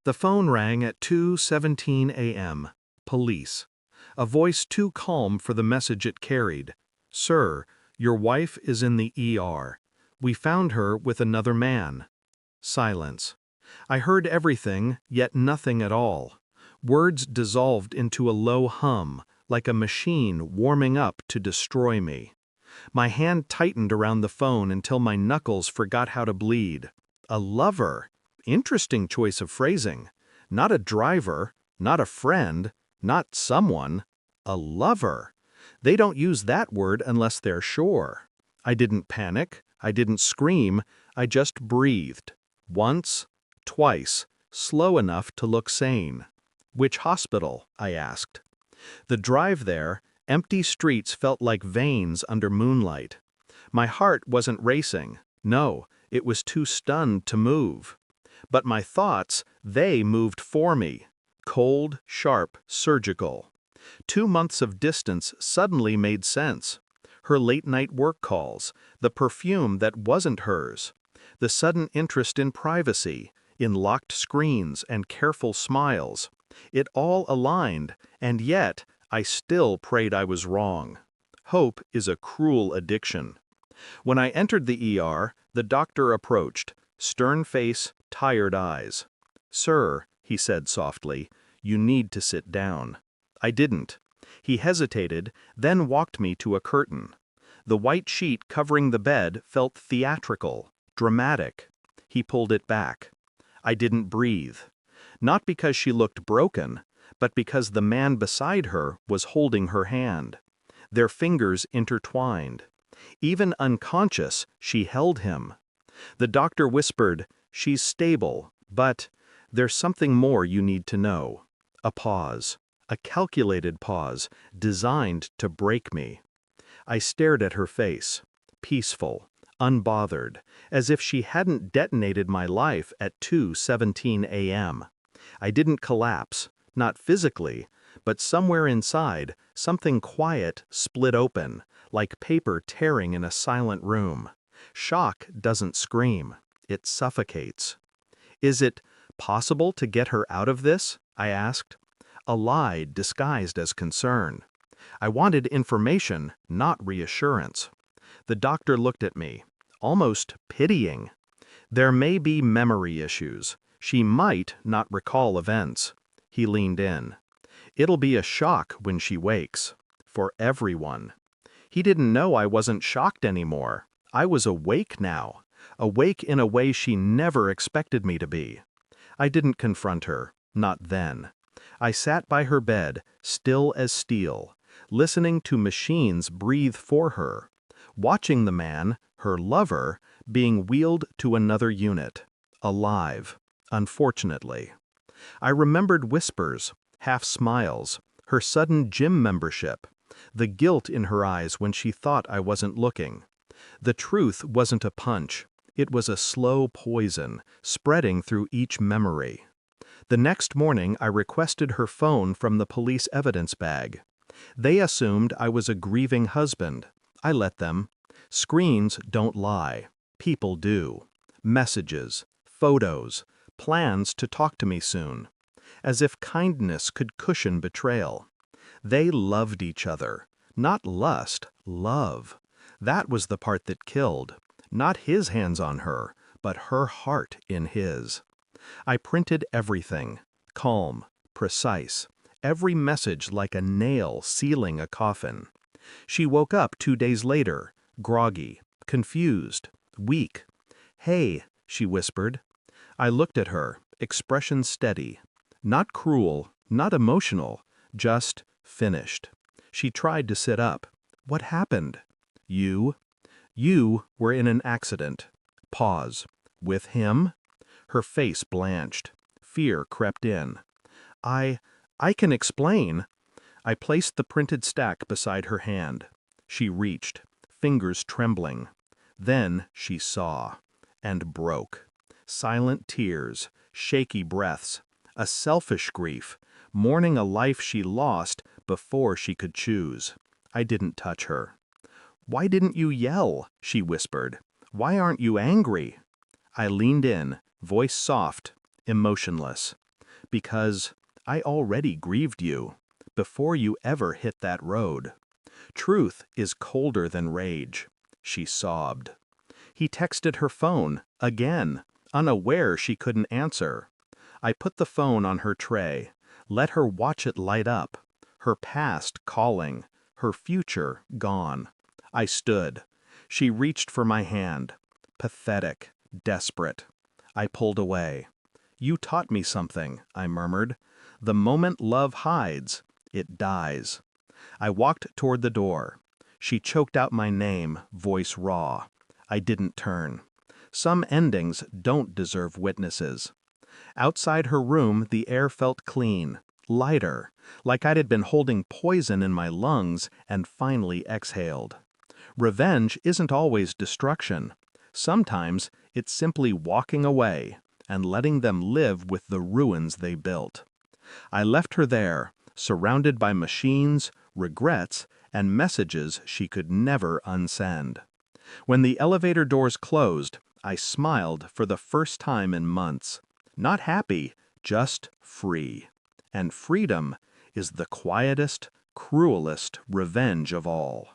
The phone rang at 2:17 a.m. Police. A voice too calm for the message it carried. "Sir, your wife is in the ER. We found her with another man." Silence. I heard everything, yet nothing at all. Words dissolved into a low hum, like a machine warming up to destroy me. My hand tightened around the phone until my knuckles forgot how to bleed. A lover? Interesting choice of phrasing. Not a driver, not a friend, not someone. A lover. They don't use that word unless they're sure. I didn't panic. I didn't scream. I just breathed. Once, twice, slow enough to look sane. "Which hospital?" I asked. The drive there, empty streets felt like veins under moonlight. My heart wasn't racing. No, it was too stunned to move. But my thoughts, they moved for me. Cold, sharp, surgical. 2 months of distance suddenly made sense. Her late-night work calls, the perfume that wasn't hers, the sudden interest in privacy, in locked screens and careful smiles. It all aligned, and yet I still prayed I was wrong. Hope is a cruel addiction. When I entered the ER, the doctor approached, stern face, tired eyes. "Sir," he said softly, "you need to sit down." I didn't. He hesitated, then walked me to a curtain. The white sheet covering the bed felt theatrical, dramatic. He pulled it back. I didn't breathe. Not because she looked broken, but because the man beside her was holding her hand. Their fingers intertwined. Even unconscious, she held him. The doctor whispered, "She's stable, but there's something more you need to know." A pause. A calculated pause, designed to break me. I stared at her face. Peaceful, unbothered, as if she hadn't detonated my life at 2:17 a.m. I didn't collapse, not physically, but somewhere inside, something quiet split open, like paper tearing in a silent room. Shock doesn't scream, it suffocates. "Is it possible to get her out of this?" I asked. A lie disguised as concern. I wanted information, not reassurance. The doctor looked at me, almost pitying. "There may be memory issues. She might not recall events." He leaned in. "It'll be a shock when she wakes. For everyone." He didn't know I wasn't shocked anymore. I was awake now. Awake in a way she never expected me to be. I didn't confront her, not then. I sat by her bed, still as steel, listening to machines breathe for her, watching the man, her lover, being wheeled to another unit. Alive, unfortunately. I remembered whispers, half smiles, her sudden gym membership, the guilt in her eyes when she thought I wasn't looking. The truth wasn't a punch. It was a slow poison, spreading through each memory. The next morning I requested her phone from the police evidence bag. They assumed I was a grieving husband. I let them. Screens don't lie. People do. Messages, photos, plans to talk to me soon. As if kindness could cushion betrayal. They loved each other. Not lust, love. That was the part that killed. Not his hands on her, but her heart in his. I printed everything, calm, precise, every message like a nail sealing a coffin. She woke up 2 days later, groggy, confused, weak. "Hey," she whispered. I looked at her, expression steady. Not cruel, not emotional, just finished. She tried to sit up. "What happened?" "You were in an accident." Pause. "With him?" Her face blanched. Fear crept in. I can explain." I placed the printed stack beside her hand. She reached, fingers trembling. Then she saw. And broke. Silent tears, shaky breaths, a selfish grief, mourning a life she lost before she could choose. I didn't touch her. "Why didn't you yell?" she whispered. "Why aren't you angry?" I leaned in, voice soft, emotionless. Because I already grieved you before you ever hit that road. Truth is colder than rage, she sobbed. He texted her phone, again, unaware she couldn't answer. I put the phone on her tray, let her watch it light up, her past calling, her future gone. I stood. She reached for my hand. Pathetic, desperate. I pulled away. You taught me something, I murmured. The moment love hides, it dies. I walked toward the door. She choked out my name, voice raw. I didn't turn. Some endings don't deserve witnesses. Outside her room, the air felt clean, lighter, like I'd been holding poison in my lungs and finally exhaled. Revenge isn't always destruction. Sometimes it's simply walking away and letting them live with the ruins they built. I left her there, surrounded by machines, regrets, and messages she could never unsend. When the elevator doors closed, I smiled for the first time in months. Not happy, just free. And freedom is the quietest, cruelest revenge of all.